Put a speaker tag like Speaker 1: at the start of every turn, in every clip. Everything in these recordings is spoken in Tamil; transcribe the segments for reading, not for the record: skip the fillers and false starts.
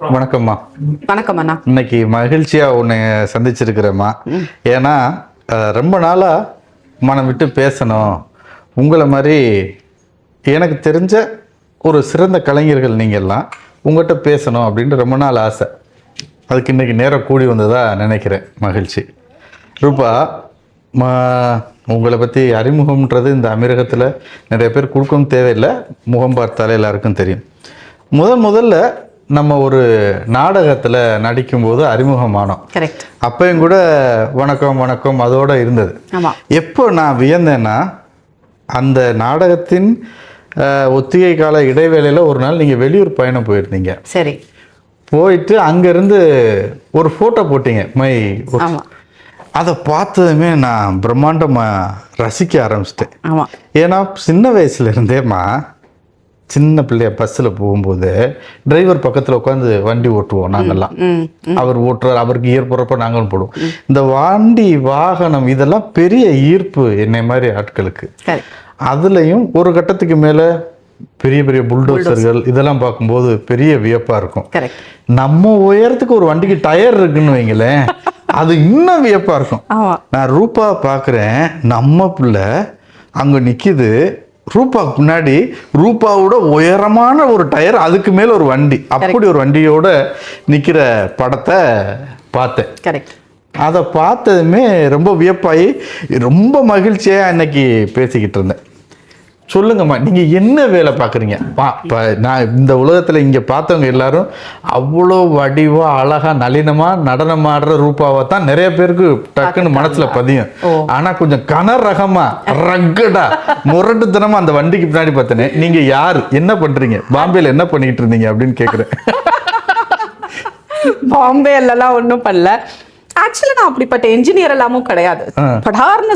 Speaker 1: வணக்கம்மா.
Speaker 2: வணக்கம் அண்ணா.
Speaker 1: இன்னைக்கு மகிழ்ச்சியா உன்னை சந்திச்சிருக்கிறேம்மா. ஏன்னா ரொம்ப நாளா மனம் விட்டு பேசணும், உங்களை மாதிரி எனக்கு தெரிஞ்ச ஒரு சிறந்த கலைஞர்கள் நீங்கள்லாம் உங்கள்கிட்ட பேசணும் அப்படின்ட்டு ரொம்ப நாள் ஆசை. அதுக்கு இன்னைக்கு நேரம் கூடி வந்ததா நினைக்கிறேன். மகிழ்ச்சி. ரூபா, உங்களை பற்றி அறிமுகம்ன்றது இந்த அமீரகத்தில் நிறைய பேர் கொடுக்கவும் தேவையில்லை, முகம் பார்த்தாலே எல்லாருக்கும் தெரியும். முதல்ல நம்ம ஒரு நாடகத்தில் நடிக்கும்போது அறிமுகமானோம். அப்பயும் கூட வணக்கம் வணக்கம் அதோட இருந்தது. எப்போ நான் வியந்தேன்னா, அந்த நாடகத்தின் ஒத்திகை கால இடைவேளையில் ஒரு நாள் நீங்கள் வெளியூர் பயணம் போயிருந்தீங்க.
Speaker 2: சரி.
Speaker 1: போயிட்டு அங்கேருந்து ஒரு ஃபோட்டோ போட்டீங்க. அதை பார்த்ததுமே நான் பிரம்மாண்டமாக ரசிக்க ஆரம்பிச்சிட்டேன். ஏன்னா சின்ன வயசுல இருந்தேம்மா, சின்ன பிள்ளைய பஸ்ஸில் போகும்போது டிரைவர் பக்கத்தில் உட்காந்து வண்டி ஓட்டுவோம் நாங்கள்லாம். அவர் ஓட்டுறார், அவருக்கு ஈர்ப்பு போடுறப்ப நாங்களும் போடுவோம். இந்த வண்டி வாகனம் இதெல்லாம் பெரிய ஈர்ப்பு என்னை மாதிரி ஆட்களுக்கு. அதுலேயும் ஒரு கட்டத்துக்கு மேலே பெரிய பெரிய புல்டோசர்கள் இதெல்லாம் பார்க்கும்போது பெரிய வியப்பாக இருக்கும். நம்ம உயரத்துக்கு ஒரு வண்டிக்கு டயர் இருக்குன்னு வைங்களேன், அது இன்னும் வியப்பாக இருக்கும். நான் ரூபா பார்க்குறேன், நம்ம பிள்ளை அங்கே நிற்கிது, ரூபாவுக்கு முன்னாடி ரூபாவோட உயரமான ஒரு டயர், அதுக்கு மேல ஒரு வண்டி, அப்படி ஒரு வண்டியோட நிக்கிற படத்தை பார்த்தேன். அதை பார்த்ததுமே ரொம்ப வியப்பாகி ரொம்ப மகிழ்ச்சியா இன்னைக்கு பேசிக்கிட்டு இருந்தேன். சொல்லுங்கம்மா, நீங்க என்ன வேலை பார்க்குறீங்க? நான் இந்த உலகத்துல இங்க பார்த்தவங்க எல்லாரும் அவ்வளோ வடிவா அழகா நளினமா நடனம் ஆடுற ரூபாவை தான் நிறைய பேருக்கு டக்குன்னு மனசுல பதியும். ஆனா கொஞ்சம் கனரகமா ரக்கடா முரட்டுத்தனமா அந்த வண்டிக்கு பின்னாடி பார்த்தேனே, நீங்க யாரு, என்ன பண்றீங்க, பாம்பேல என்ன பண்ணிட்டு இருந்தீங்க அப்படின்னு கேக்குறேன்.
Speaker 2: பாம்பேலாம் ஒன்றும் பண்ணல. ஆக்சுவலா நான் அப்படிப்பட்ட என்ஜினியர் எல்லாமும் கிடையாது. படார்னு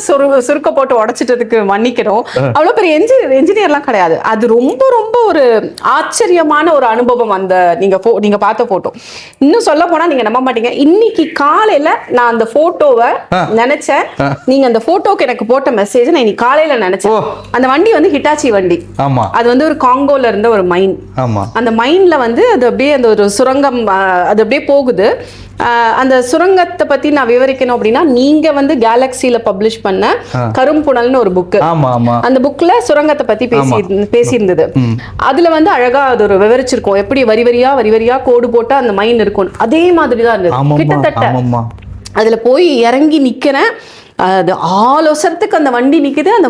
Speaker 2: சுருக்க போட்டு உடைச்சிட்டதுக்கு மன்னிக்கிறோம். அவ்வளவு பெரிய என்ஜினியர்லாம் கிடையாது. அது ரொம்ப ரொம்ப ஒரு ஆச்சரியமான ஒரு அனுபவம். அந்த நீங்க பார்த்த போட்டோ, இன்னும் சொல்ல போனா நீங்க நம்ப மாட்டீங்க, இன்னைக்கு காலையில நான் அந்த போட்டோவை நினைச்சேன். நீங்க அந்த போட்டோக்கு எனக்கு போட்ட மெசேஜ் நான் இன்னைக்கு காலையில நினைச்சேன். அந்த வண்டி வந்து ஹிட்டாச்சி வண்டி. அது வந்து ஒரு காங்கோல இருந்த ஒரு மைன். அந்த மைன்ல வந்து அது அப்படியே அந்த ஒரு சுரங்கம், அது அப்படியே போகுது. அந்த சுரங்கத்தை பத்தி நான் விவரிக்கணும் அப்படின்னா, நீங்க வந்து கேலக்சில பப்ளிஷ் பண்ண கரும்புணல்னு ஒரு புக், அந்த புக்ல சுரங்கத்தை பத்தி பேசியிருந்தது. அதுல வந்து அழகா அது ஒரு விவரிச்சிருக்கோம், எப்படி வரி வரியா கோடு போட்டு அந்த மைன் இருக்கும். அதே மாதிரிதான் இருந்தது கிட்டத்தட்ட. அதுல போய் இறங்கி நிக்கிறேன், அது ஆலோசனத்துக்கு அந்த வண்டி நிக்குது. அந்த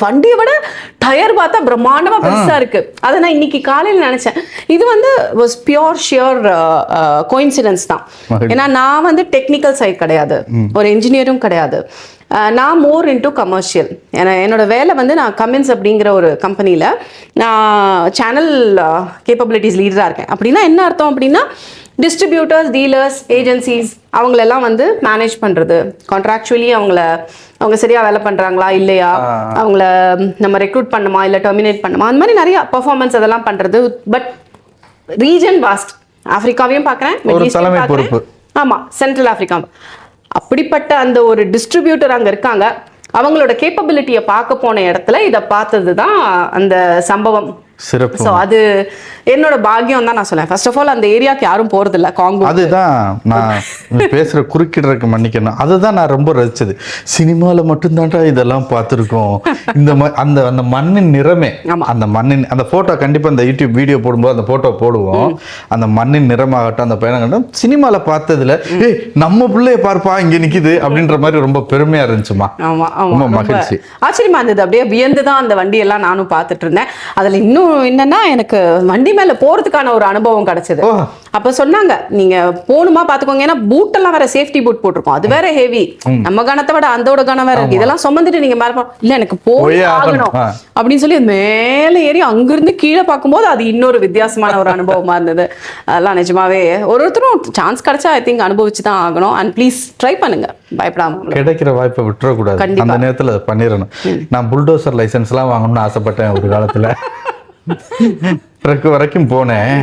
Speaker 2: வண்டியை விட டயர் பார்த்தா பிரம்மாண்டமா பெருசா இருக்கு. அதை நான் இன்னைக்கு காலையில நினைச்சேன். இது வந்து வாஸ் பியோர் ஷியோர் கோயின்சிடன்ஸ் தான். ஏன்னா நான் வந்து டெக்னிக்கல் சைட் கிடையாது, ஒரு என்ஜினியரும் கிடையாது. நான் மோர் இன்டு கமர்ஷியல். என்னோட வேலை வந்து, நான் கமின்ஸ் அப்படிங்கிற ஒரு கம்பெனியில் நான் சேனல் கேப்பபிலிட்டிஸ் லீடராக இருக்கேன். அப்படின்னா என்ன அர்த்தம் அப்படின்னா, டிஸ்ட்ரிபியூட்டர்ஸ், டீலர்ஸ், ஏஜென்சிஸ் அவங்களெல்லாம் வந்து மேனேஜ் பண்ணுறது, கான்ட்ராக்சுவலி அவங்க சரியா வேலை பண்ணுறாங்களா இல்லையா, அவங்கள நம்ம ரெக்ரூட் பண்ணுமா இல்லை டெர்மினேட் பண்ணுமா, அந்த மாதிரி நிறைய பர்ஃபார்மன்ஸ் அதெல்லாம் பண்ணுறது. பட் ரீஜன் வாஸ்ட், ஆப்பிரிக்காவையும் பார்க்குறேன், ஆமாம் சென்ட்ரல் ஆப்பிரிக்கா. அப்படிப்பட்ட அந்த ஒரு டிஸ்ட்ரிபியூட்டர் அங்கே இருக்காங்க. அவங்களோட கேப்பபிலிட்டியை பார்க்க போன இடத்துல இதை பார்த்தது தான் அந்த சம்பவம்.
Speaker 1: சிறப்பு.
Speaker 2: அது என்னோட பாக்கியம் தான் நான் சொல்லேன். ஃபர்ஸ்ட் ஆஃப் ஆல் அந்த ஏரியாவுக்கு யாரும் போறது இல்லை, காங்கோ.
Speaker 1: அதுதான் நான் பேசுற குறுக்கிடுறதுக்கு மன்னிக்கணும். அதுதான் நான் ரொம்ப ரசிச்சது. சினிமாவில் மட்டும்தான்டா இதெல்லாம் பார்த்துருக்கோம். இந்த அந்த அந்த மண்ணின் நிறமே, அந்த மண்ணின் அந்த போட்டோ கண்டிப்பா இந்த யூடியூப் வீடியோ போடும்போது அந்த போட்டோ போடுவோம். அந்த மண்ணின் நிறமாகட்டும், அந்த பயணம் சினிமாவில் பார்த்ததுல ஏய் நம்ம பிள்ளைய பார்ப்பா இங்க நிக்குது அப்படின்ற மாதிரி ரொம்ப பெருமையா இருந்துச்சுமா. ரொம்ப மகிழ்ச்சி,
Speaker 2: ஆச்சரியமா இருந்தது. அப்படியே வியந்துதான் அந்த வண்டியெல்லாம் நானும் பார்த்துட்டு இருந்தேன். அதுல இன்னும் என்னன்னா, எனக்கு வண்டி மேல போறதுக்கான ஒரு அனுபவம் கிடைச்சது. அப்ப சொன்னாங்க, நீங்க போணுமா பாத்துக்கோங்க, ஏன்னா பூட் எல்லாம் வேற சேஃப்டி பூட் போட்டிருக்கோம், அது வேற ஹெவி, நம்ம கணத்தை விட அதோட கணம் வேற இருக்கு, இதெல்லாம் சுமந்துட்டு நீங்க மேல இல்ல எனக்கு போய் ஆகணும் அப்படின்னு சொல்லி மேல ஏறி அங்கிருந்து கீழே பார்க்கும்போது அது இன்னொரு வித்தியாசமான ஒரு அனுபவமா இருந்தது. அதெல்லாம் நிஜமாவே ஒருத்தரும் சான்ஸ் கிடைச்சா ஐ திங்க் அனுபவிச்சுதான் ஆகணும். அண்ட் ப்ளீஸ் ட்ரை பண்ணுங்க, பயப்படாம.
Speaker 1: கிடைக்கிற வாய்ப்பை விட்டுறக்கூடாது, அந்த நேரத்துல பண்ணிடணும். நான் புல்டோசர் லைசன்ஸ் எல்லாம் வாங்கணும்னு ஆசைப்பட்டேன் ஒரு காலத்துல. ட்ரக் வரைக்கும் போனேன்.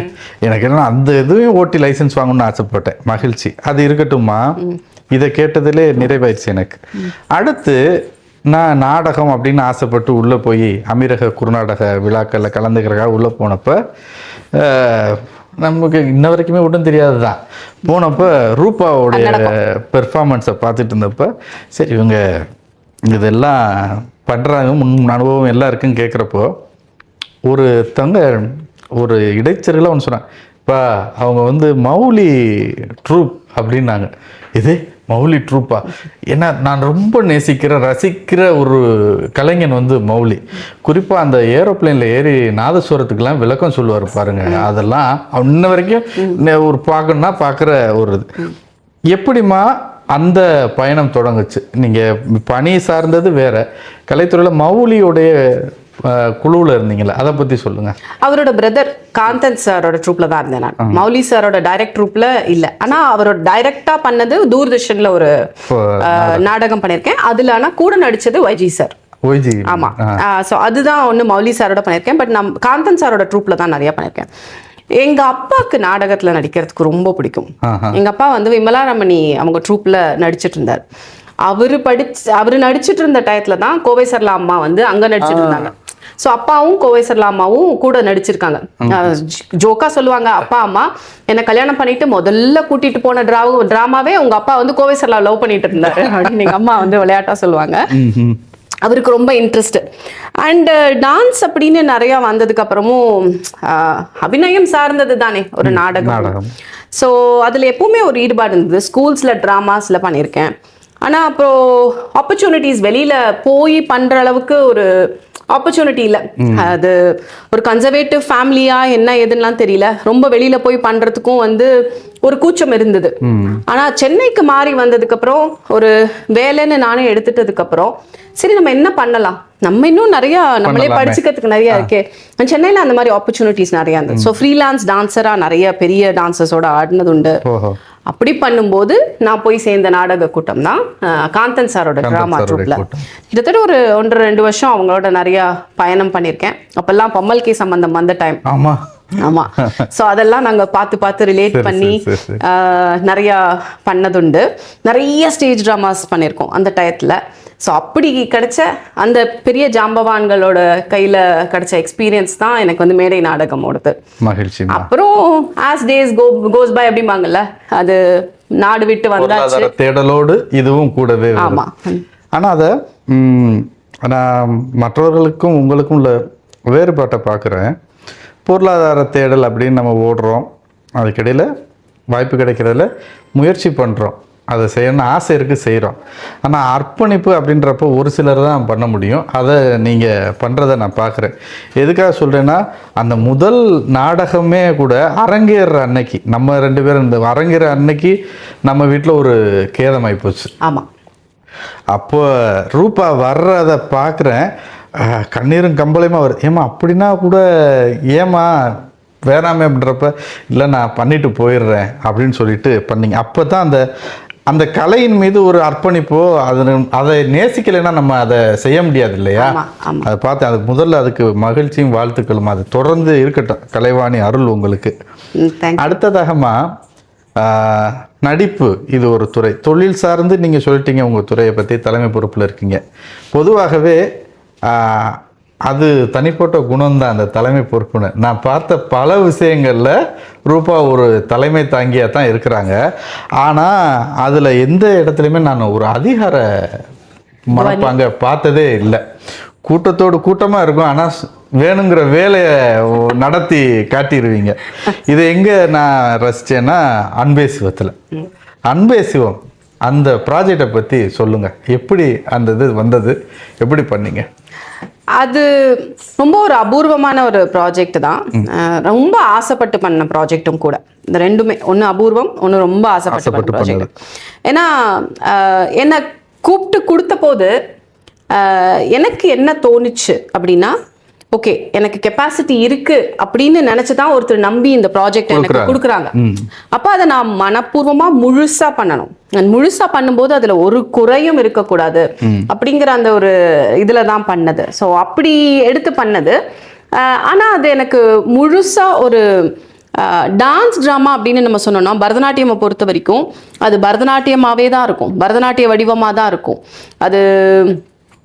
Speaker 1: எனக்கு என்ன அந்த எதுவும் ஓட்டி லைசன்ஸ் வாங்கணும்னு ஆசைப்பட்டேன். மகிழ்ச்சி, அது இருக்கட்டும்மா. இதை கேட்டதிலே நிறைவாயிடுச்சு எனக்கு. அடுத்து நான் நாடகம் அப்படின்னு ஆசைப்பட்டு உள்ளே போய் அமீரக குறுநாடக விழாக்களில் கலந்துக்கிறக்காக உள்ளே போனப்போ நமக்கு இன்ன வரைக்குமே ஒன்றும் தெரியாது தான். போனப்போ ரூபாவோடைய பெர்ஃபார்மன்ஸை பார்த்துட்டு இருந்தப்போ சரி இவங்க இதெல்லாம் பண்ணுறாங்க, முன் அனுபவம் எல்லாம் இருக்குன்னு கேட்குறப்போ ஒரு இடைச்சர்களாக ஒன்று சொன்னாங்க, இப்போ அவங்க வந்து மௌலி ட்ரூப் அப்படின்னாங்க. இது மௌலி ட்ரூப்பா? ஏன்னா நான் ரொம்ப ரசிக்கிற ஒரு கலைஞன் வந்து மௌலி. குறிப்பாக அந்த ஏரோப்ளேனில் ஏறி நாதஸ்வரத்துக்கெல்லாம் விளக்கம் சொல்லுவார் பாருங்க. அதெல்லாம் இன்ன வரைக்கும் ஒரு பார்க்கணுன்னா பார்க்குற ஒரு இது. எப்படிமா அந்த பயணம் தொடங்குச்சு? நீங்கள் பணி சார்ந்தது வேற, கலைத்துறையில் மௌலியோடைய குழுவில் இருந்தீங்களா, அதை பற்றி சொல்லுங்க.
Speaker 2: அவரோட பிரதர் காந்தன் சாரோட ட்ரூப்ல தான் இருந்தேன் நான். மௌலி சாரோட டைரக்ட் ட்ரூப்ல இல்ல. ஆனா அவரோட டைரக்டா பண்ணது தூர்தர்ஷன்ல ஒரு நாடகம் பண்ணியிருக்கேன். அதுல ஆனா கூட நடிச்சது வைஜி சார். ஆமா. ஸோ அதுதான் ஒன்று மௌலி சாரோட பண்ணியிருக்கேன். பட் நான் காந்தன் சாரோட ட்ரூப்ல தான் நிறைய பண்ணியிருக்கேன். எங்க அப்பாவுக்கு நாடகத்துல நடிக்கிறதுக்கு ரொம்ப பிடிக்கும். எங்க அப்பா வந்து விமலாரமணி அவங்க ட்ரூப்ல நடிச்சிட்டு இருந்தார். அவரு நடிச்சிட்டு இருந்த டயத்துல தான் கோவை சரளா அம்மா வந்து அங்க நடிச்சிட்டு இருந்தாங்க. ஸோ அப்பாவும் கோவை சரளா அம்மாவும் கூட நடிச்சிருக்காங்க. ஜோக்கா சொல்லுவாங்க, அப்பா அம்மா என்னை கல்யாணம் பண்ணிட்டு முதல்ல கூட்டிட்டு போன டிராமாவே உங்க அப்பா வந்து கோவை சரளா லவ் பண்ணிட்டு இருந்தாரு அப்படின்னு எங்க அம்மா வந்து விளையாட்டா சொல்லுவாங்க. அவருக்கு ரொம்ப இன்ட்ரெஸ்ட். அண்ட் டான்ஸ் அப்படின்னு நிறைய வந்ததுக்கு அப்புறமும் அபிநயம் சார்ந்தது தானே ஒரு நாடகம். ஸோ அதுல எப்பவுமே ஒரு ஈடுபாடு இருந்தது. ஸ்கூல்ஸ்ல டிராமாஸ்ல பண்ணியிருக்கேன். ஆனா அப்புறம் ஆப்பர்ச்சுனிட்டிஸ் வெளியில போய் பண்ற அளவுக்கு ஒரு ஆப்பர்ச்சுனிட்டி இல்லை. அது ஒரு கன்சர்வேட்டிவ் ஃபேமிலியா என்ன ஏதுன்னெலாம் தெரியல. ரொம்ப வெளியில போய் பண்றதுக்கும் வந்து ஒரு கூச்சம் இருந்தது. ஆனா சென்னைக்கு மாறி வந்ததுக்கு அப்புறம் ஒரு வேலைன்னு நானே எடுத்துட்டதுக்கு அப்புறம் சரி நம்ம என்ன பண்ணலாம், நம்ம இன்னும் நிறைய நம்மளே படிச்சுக்கிறதுக்கு நிறைய இருக்கே. சென்னையில அந்த மாதிரி ஆப்பர்ச்சுனிட்டிஸ் நிறைய இருந்தது. ஸோ ஃப்ரீலான்ஸ் டான்ஸரா நிறைய பெரிய டான்சர்ஸோட ஆடினது உண்டு. அப்படி பண்ணும்போது நான் போய் சேர்ந்த நாடக கூட்டம் தான் காந்தன் சாரோட டிராமா ட்ரூப்ல. கிட்டத்தட்ட ஒரு 1-2 வருஷம் அவங்களோட நிறைய பயணம் பண்ணியிருக்கேன். அப்பெல்லாம் பொம்மல் கே சம்பந்தம் வந்த டைம். ஆமா. ஸோ அதெல்லாம் நாங்க பார்த்து ரிலேட் பண்ணி நிறைய பண்ணதுண்டு. நிறைய ஸ்டேஜ் டிராமாஸ் பண்ணியிருக்கோம் அந்த டயத்துல. ஸோ அப்படி கிடைச்ச அந்த பெரிய ஜாம்பவான்களோட கையில கிடைச்ச எக்ஸ்பீரியன்ஸ் தான் எனக்கு வந்து மேடை நாடகம் ஓடுது.
Speaker 1: மகிழ்ச்சி.
Speaker 2: அப்புறம் ஆஸ் டேஸ் கோஸ் பை அப்படிம்பாங்கல்ல, அது நாடு விட்டு வந்தாச்சு.
Speaker 1: தேடலோடு இதுவும் கூடவே. ஆமா. ஆனா அதை நான் மற்றவர்களுக்கும் உங்களுக்கும் உள்ள வேறுபாட்டை பார்க்குறேன். பொருளாதார தேடல் அப்படின்னு நம்ம ஓடுறோம், அதுக்கிடையில் வாய்ப்பு கிடைக்கிறதுல முயற்சி பண்ணுறோம், அதை செய்யணும்னு ஆசை இருக்குது, செய்கிறோம். ஆனால் அர்ப்பணிப்பு அப்படின்றப்போ ஒரு சிலர் தான் பண்ண முடியும். அதை நீங்கள் பண்ணுறதை நான் பார்க்குறேன். எதுக்காக சொல்கிறேன்னா, அந்த முதல் நாடகமே கூட அரங்கேற அன்னைக்கு நம்ம 2 பேரும் இந்த அரங்கேற அன்னைக்கு நம்ம வீட்டில் ஒரு கேதமாகி போச்சு.
Speaker 2: ஆமாம்.
Speaker 1: அப்போ ரூபா வர்றதை பார்க்குறேன், கண்ணீரும் கம்பளையுமா வருது. ஏமா அப்படின்னா கூட ஏமா வேணாமே அப்படின்றப்ப இல்லை நான் பண்ணிட்டு போயிடுறேன் அப்படின்னு சொல்லிட்டு பண்ணீங்க. அப்போ தான் அந்த கலையின் மீது ஒரு அர்ப்பணிப்போ அதை நேசிக்கலைன்னா நம்ம அதை செய்ய முடியாது இல்லையா? அதை பார்த்து அதுக்கு முதல்ல அதுக்கு மகிழ்ச்சியும் வாழ்த்துக்களும். அது தொடர்ந்து இருக்கட்டும். கலைவாணி அருள் உங்களுக்கு. அடுத்ததாகமா நடிப்பு, இது ஒரு துறை, தொழில் சார்ந்து நீங்கள் சொல்லிட்டீங்க உங்கள் துறையை பற்றி, தலைமை பொறுப்பில் இருக்கீங்க. பொதுவாகவே அது தனிப்பட்ட குணம்தான் அந்த தலைமை பொறுப்புன்னு. நான் பார்த்த பல விஷயங்களில் ரூபா ஒரு தலைமை தாங்கியாக தான் இருக்கிறாங்க. ஆனால் அதில் எந்த இடத்துலையுமே நான் ஒரு அதிகார மனப்பாங்க பார்த்ததே இல்லை. கூட்டத்தோடு கூட்டமாக இருக்கும், ஆனால் வேணுங்கிற வேலையை நடத்தி காட்டிடுவீங்க. இது எங்கே நான் ரசித்தேன்னா அன்பே சிவத்தில். அன்பே சிவம் அந்த ப்ராஜெக்டை பற்றி சொல்லுங்கள். எப்படி அந்த இது வந்தது, எப்படி பண்ணீங்க?
Speaker 2: அது ரொம்ப ஒரு அபூர்வமான ஒரு ப்ராஜெக்ட் தான். ரொம்ப ஆசைப்பட்டு பண்ண ப்ராஜெக்டும் கூட. இந்த ரெண்டுமே, ஒன்று அபூர்வம், ஒன்று ரொம்ப ஆசைப்பட்டு பண்ண ப்ராஜெக்ட். ஏன்னா என்னை கூப்பிட்டு கொடுத்த போது எனக்கு என்ன தோணுச்சு அப்படின்னா, ஓகே எனக்கு கெப்பாசிட்டி இருக்கு அப்படின்னு நினைச்சுதான் ஒருத்தர் நம்பி இந்த ப்ராஜெக்ட் எனக்கு கொடுக்குறாங்க. அப்ப அதை நான் மனப்பூர்வமா முழுசா பண்ணணும். முழுசா பண்ணும்போது அதுல ஒரு குறையும் இருக்கக்கூடாது அப்படிங்கிற அந்த ஒரு இதுலதான் பண்ணது. ஸோ அப்படி எடுத்து பண்ணது. ஆனா அது எனக்கு முழுசா ஒரு டான்ஸ் ட்ராமா அப்படின்னு நம்ம சொன்னோம்னா, பரதநாட்டியமை பொறுத்த வரைக்கும் அது பரதநாட்டியமாவே தான் இருக்கும், பரதநாட்டிய வடிவமாக தான் இருக்கும். அது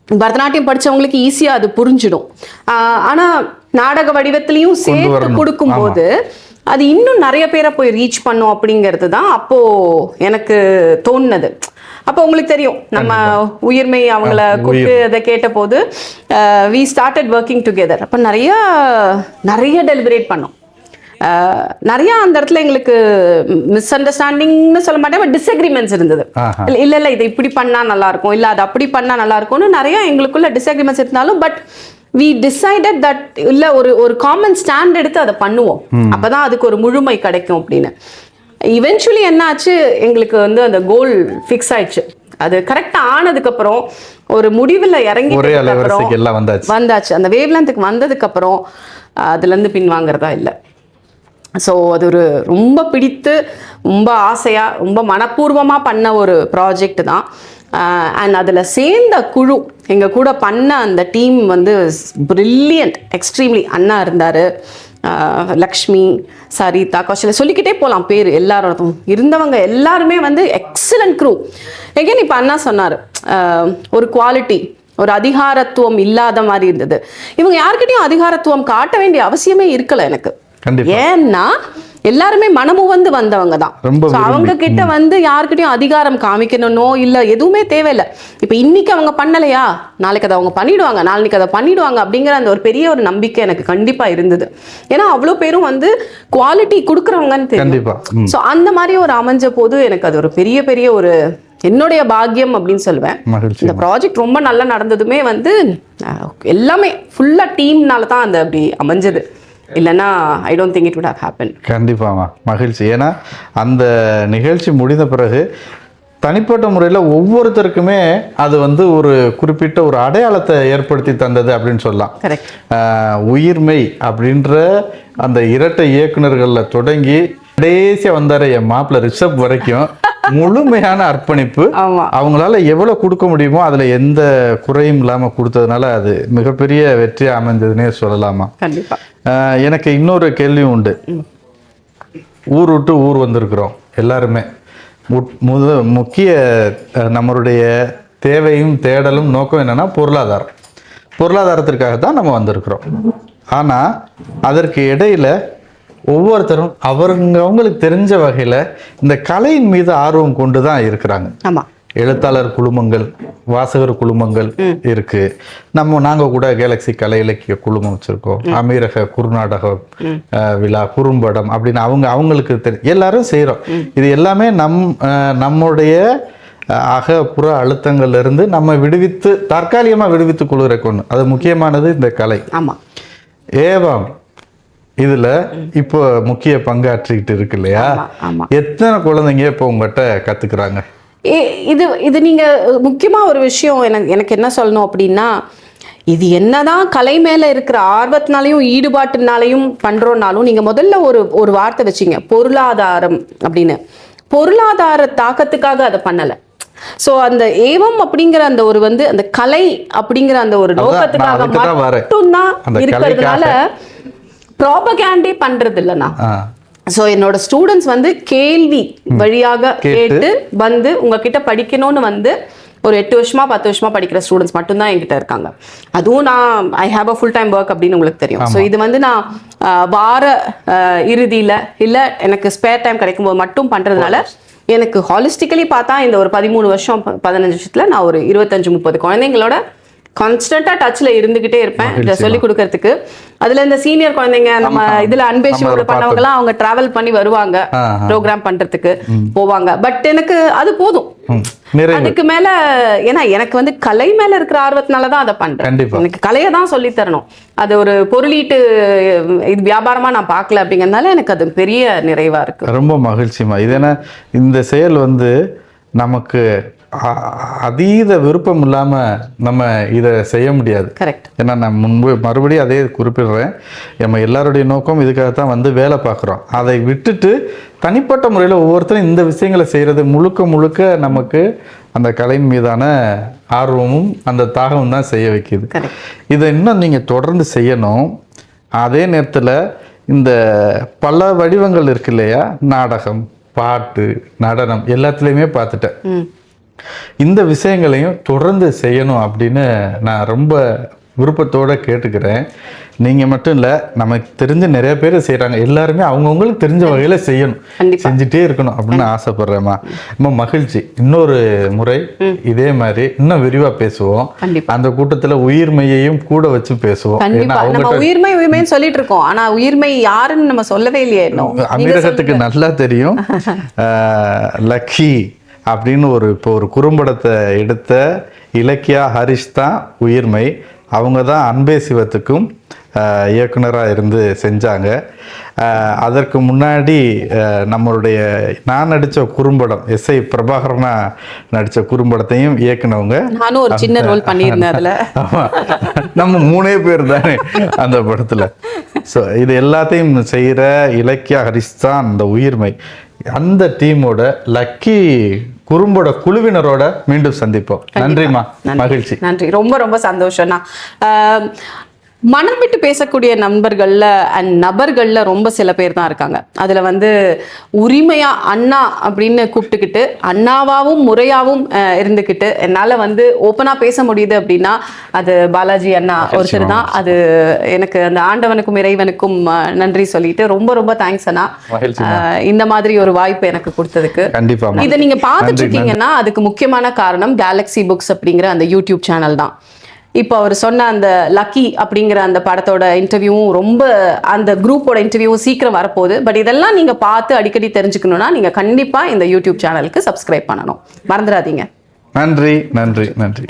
Speaker 2: பரதநாட்டியம் படிச்சவங்களுக்கு ஈஸியா அது புரிஞ்சிடும். ஆனா நாடக வடிவத்திலையும் சேர்த்து கொடுக்கும்போது அது இன்னும் நிறைய பேரை போய் ரீச் பண்ணும் அப்படிங்கிறது தான் அப்போ எனக்கு தோணுனது. அப்போ உங்களுக்கு தெரியும் நம்ம உயிர்மை அவங்கள கூப்பிட்டு அதை கேட்ட போது வி ஸ்டார்டட் ஒர்க்கிங் டுகெதர். அப்போ நிறைய டெலிபரேட் பண்ணோம். நிறைய அந்த இடத்துல எங்களுக்கு மிஸ் அண்டர்ஸ்டாண்டிங்னு சொல்ல மாட்டேன், பட் டிஸ்அக்ரிமெண்ட்ஸ் இருந்தது. இல்ல இதை இப்படி பண்ணா நல்லா இருக்கும், இல்ல அது அப்படி பண்ணா நல்லா இருக்கும்னு நிறைய எங்களுக்குள்ள டிஸ்அக்ரிமெண்ட்ஸ் இருந்தாலும், பட் we decided that இல்ல ஒரு காமன் ஸ்டாண்ட் எடுத்து அதை பண்ணுவோம், அப்பதான் அதுக்கு ஒரு முழுமை கிடைக்கும் அப்படின்னு. இவென்ச்சுவலி என்ன ஆச்சு, எங்களுக்கு வந்து அந்த கோல் ஃபிக்ஸ் ஆயிடுச்சு. அது கரெக்டா ஆனதுக்கு அப்புறம் ஒரு முடிவுல இறங்கி வந்தாச்சு. அந்த வேவ் லென்த்துக்கு வந்ததுக்கு அப்புறம் அதுல இருந்து பின் வாங்குறதா இல்லை. ஸோ அது ஒரு ரொம்ப பிடித்து ரொம்ப ஆசையாக ரொம்ப மனப்பூர்வமாக பண்ண ஒரு ப்ராஜெக்ட் தான். அண்ட் அதில் சேர்ந்த குழு எங்கள் கூட பண்ண அந்த டீம் வந்து பிரில்லியன்ட், எக்ஸ்ட்ரீம்லி. அண்ணா இருந்தார், லக்ஷ்மி, சரிதா, கௌஷல்யா, சொல்லிக்கிட்டே போகலாம் பேர். எல்லாரும் இருந்தவங்க எல்லாருமே வந்து எக்ஸலண்ட் க்ரூ. எகேன் இப்போ அண்ணா சொன்னார், ஒரு குவாலிட்டி, ஒரு அதிகாரத்துவம் இல்லாத மாதிரி இருந்தது. இவங்க யாருக்கிட்டையும் அதிகாரத்துவம் காட்ட வேண்டிய அவசியமே இருக்கலை எனக்கு. ஏன்னா எல்லாருமே மனமுவந்து வந்தவங்க தான். அவங்க கிட்ட வந்து யாருக்கிட்டையும் அதிகாரம் காமிக்கணும்னோ இல்ல எதுவுமே தேவையில்லை. இப்ப இன்னைக்கு அவங்க பண்ணலையா, நாளைக்கு அதை அவங்க பண்ணிடுவாங்க, நாளைக்கு அதை பண்ணிடுவாங்க அப்படிங்கிற அந்த ஒரு பெரிய ஒரு நம்பிக்கை எனக்கு கண்டிப்பா இருந்தது. ஏன்னா அவ்வளவு பேரும் வந்து குவாலிட்டி கொடுக்குறவங்கன்னு தெரியும். சோ அந்த மாதிரி ஒரு அமைஞ்ச போது எனக்கு அது ஒரு பெரிய பெரிய ஒரு என்னுடைய பாக்கியம் அப்படின்னு சொல்லுவேன். இந்த ப்ராஜெக்ட் ரொம்ப நல்லா நடந்ததுமே வந்து எல்லாமே ஃபுல்லா டீம்னால தான் அந்த அப்படி அமைஞ்சது. இல்லைன்னா I don't think it would have happen.
Speaker 1: கண்டிப்பாமா, மகிழ்ச்சி. ஏன்னா அந்த நிகழ்ச்சி முடிந்த பிறகு தனிப்பட்ட முறையில் ஒவ்வொருத்தருக்குமே அது வந்து ஒரு குறிப்பிட்ட ஒரு அடையாளத்தை ஏற்படுத்தி தந்தது அப்படின்னு சொல்லலாம். உயிர்மை அப்படின்ற அந்த இரட்டை இயக்குனர்களில் தொடங்கி கடைசியாக வந்தார் என் மாப்பிள்ள ரிஷப் வரைக்கும் முழுமையான அர்ப்பணிப்பு. அவங்களால எவ்வளவு கொடுக்க முடியுமோ அதுல எந்த குறையும் இல்லாம கொடுத்ததுனால அது மிகப்பெரிய வெற்றி அமைந்ததுன்னே சொல்லலாமா. எனக்கு இன்னொரு கேள்வியும் உண்டு. ஊர் விட்டு ஊர் வந்திருக்கிறோம் எல்லாருமே. முக்கிய நம்மளுடைய தேவையும் தேடலும் நோக்கம் என்னன்னா பொருளாதாரத்திற்காக தான் நம்ம வந்திருக்கிறோம். ஆனா அதற்கு இடையில ஒவ்வொருத்தரும் அவங்களுக்கு தெரிஞ்ச வகையில் இந்த கலையின் மீது ஆர்வம் கொண்டு தான் இருக்கிறாங்க. எழுத்தாளர் குழுமங்கள், வாசகர் குழுமங்கள் இருக்கு. நாங்கள் கூட கேலக்ஸி கலை இலக்கிய குழுமம் வச்சிருக்கோம். அமீரக குறுநாடக விழா, குறும்படம் அப்படின்னு அவங்களுக்கு எல்லாரும் செய்கிறோம். இது எல்லாமே நம்முடைய அகப்புற அழுத்தங்கள்ல இருந்து நம்ம தற்காலிகமாக விடுவித்து கொள்கிற கொண்டு. அது முக்கியமானது இந்த கலை. ஏவம் இதுல இப்போ முக்கிய பங்காற்றிக்கிட்டு இருக்கு இல்லையா? எத்தனை குழந்தைங்க இப்போ உங்ககிட்ட கத்துக்கிறாங்க?
Speaker 2: இது நீங்க முக்கியமா ஒரு விஷயம் எனக்கு என்ன சொல்லணும் அப்படின்னா, இது என்னதான் கலை மேல இருக்கிற ஆர்வத்தினாலையும் ஈடுபாட்டுனாலையும் பண்றோம்னாலும் நீங்க முதல்ல ஒரு வார்த்தை வச்சீங்க, பொருளாதாரம் அப்படின்னு. பொருளாதார தாக்கத்துக்காக அதை பண்ணல. சோ அந்த ஏவம் அப்படிங்கிற அந்த ஒரு வந்து அந்த கலை அப்படிங்கிற அந்த ஒரு நோக்கத்துக்காக மட்டும்தான் இருக்கிறதுனால ப்ராபகேண்டே பண்றது இல்லைண்ணா. ஸோ என்னோட ஸ்டூடெண்ட்ஸ் வந்து கேள்வி வழியாக கேட்டு வந்து உங்ககிட்ட படிக்கணும்னு வந்து ஒரு 8 வருஷமா 10 வருஷமா படிக்கிற ஸ்டூடெண்ட்ஸ் மட்டும்தான் என்கிட்ட இருக்காங்க. அதுவும் நான் I have a full time work அப்படின்னு உங்களுக்கு தெரியும். ஸோ இது வந்து நான் வார இறுதியில இல்லை எனக்கு ஸ்பேர் டைம் கிடைக்கும் போது மட்டும் பண்றதுனால எனக்கு ஹாலிஸ்டிக்கலி பார்த்தா இந்த ஒரு 13 வருஷம் 15 வருஷத்துல நான் ஒரு 25-30 குழந்தைங்களோட கான்ஸ்டன்டா டச்ல இருந்துகிட்டே இருப்பேன் இதை சொல்லி கொடுக்கறதுக்கு. அதுல இந்த சீனியர் குழந்தைங்க நம்ம இதுல அன்பேஷோட பண்ணவங்க எல்லாம் அவங்க டிராவல் பண்ணி வருவாங்க, ப்ரோக்ராம் பண்றதுக்கு போவாங்க. பட் எனக்கு அது போதும். அதுக்கு மேல ஏன்னா எனக்கு வந்து கலை மேல இருக்கிற ஆர்வத்தினாலதான் அதை பண்றேன். எனக்கு கலையை தான் சொல்லி தரணும். அது ஒரு பொருளீட்டு இது வியாபாரமா நான் பார்க்கல அப்படிங்கறதுனால எனக்கு அது பெரிய நிறைவா இருக்கு.
Speaker 1: ரொம்ப மகிழ்ச்சிமா. இது ஏன்னா இந்த செயல் வந்து நமக்கு அதீத விருப்பம் இல்லாம நம்ம இதை செய்ய முடியாது. ஏன்னா நான் மறுபடியும் அதே குறிப்பிடுறேன், நம்ம எல்லாருடைய நோக்கம் இதுக்காகத்தான் வந்து வேலை பார்க்குறோம். அதை விட்டுட்டு தனிப்பட்ட முறையில் ஒவ்வொருத்தரும் இந்த விஷயங்களை செய்யறது முழுக்க நமக்கு அந்த கலையின் மீதான ஆர்வமும் அந்த தாகமும் தான் செய்ய வைக்குது. இதை இன்னும் நீங்கள் தொடர்ந்து செய்யணும். அதே நேரத்தில் இந்த பல வடிவங்கள் இருக்கு இல்லையா, நாடகம், பாட்டு, நடனம் எல்லாத்துலேயுமே பார்த்துட்டேன். இந்த விஷயங்களையும் தொடர்ந்து செய்யணும் அப்படின்னு நான் ரொம்ப விருப்பத்தோட கேட்டுக்கிறேன். நீங்கள் மட்டும் இல்லை, நமக்கு தெரிஞ்ச நிறைய பேர் செய்கிறாங்க. எல்லாருமே அவங்கவுங்களுக்கு தெரிஞ்ச வகையில் செய்யணும், செஞ்சுட்டே இருக்கணும் அப்படின்னு ஆசைப்படுறேம்மா. ரொம்ப மகிழ்ச்சி. இன்னொரு முறை இதே மாதிரி இன்னும் விரிவாக பேசுவோம். அந்த கூட்டத்தில் உயிர்மையையும் கூட வச்சு பேசுவோம்.
Speaker 2: உயிர்மைன்னு சொல்லிட்டு இருக்கோம், ஆனா உயிர்மை யாருன்னு நம்ம சொல்லவே இல்லையே.
Speaker 1: அமீரகத்துக்கு நல்லா தெரியும். லக்கி அப்படின்னு இப்போ ஒரு குறும்படத்தை எடுத்த இலக்கியா ஹரிஷ் தான் உயிர்மை. அவங்க தான் அன்பே சிவத்துக்கும் இயக்குனராக இருந்து செஞ்சாங்க. அதற்கு முன்னாடி நம்மளுடைய நான் நடித்த குறும்படம் எஸ்ஐ பிரபாகரனா நடித்த குறும்படத்தையும் இயக்குனவங்க.
Speaker 2: நானும் ஒரு சின்ன ரோல் பண்ணியிருந்தேன் அதில்.
Speaker 1: ஆமாம், நம்ம 3 பேர் தானே அந்த படத்தில். ஸோ இது எல்லாத்தையும் செய்கிற இலக்கியா ஹரிஷ் தான் அந்த உயிர்மை. அந்த டீமோட லக்கி குறும்போட குழுவினரோட மீண்டும் சந்திப்போம். நன்றிம்மா, மகிழ்ச்சி.
Speaker 2: நன்றி, ரொம்ப ரொம்ப சந்தோஷம்னா. மனம் விட்டு பேசக்கூடிய நபர்கள்ல ரொம்ப சில பேர் தான் இருக்காங்க. அதுல உரிமையா அண்ணா அப்படின்னு கூப்பிட்டுக்கிட்டு அண்ணாவாவும் முறையாவும் இருந்துக்கிட்டு என்னால ஓப்பனா பேச முடியுது அப்படின்னா அது பாலாஜி அண்ணா ஒருத்தர் தான். அது எனக்கு அந்த ஆண்டவனுக்கும் இறைவனுக்கும் நன்றி சொல்லிட்டு ரொம்ப ரொம்ப தேங்க்ஸ் அண்ணா, இந்த மாதிரி ஒரு வாய்ப்பு எனக்கு கொடுத்ததுக்கு.
Speaker 1: கண்டிப்பா
Speaker 2: இதை நீங்க பார்த்துட்டு இருக்கீங்கன்னா அதுக்கு முக்கியமான காரணம் கேலக்ஸி புக்ஸ் அப்படிங்கிற அந்த யூடியூப் சேனல் தான். இப்போ அவர் சொன்ன அந்த லக்கி அப்படிங்கிற அந்த படத்தோட இன்டர்வியூவும் ரொம்ப அந்த குரூப்போட இன்டர்வியூவும் சீக்கிரம் வரப்போகுது. பட் இதெல்லாம் நீங்கள் பார்த்து அடிக்கடி தெரிஞ்சுக்கணும்னா நீங்கள் கண்டிப்பாக இந்த யூடியூப் சேனலுக்கு சப்ஸ்கிரைப் பண்ணணும், மறந்துடாதீங்க.
Speaker 1: நன்றி நன்றி நன்றி.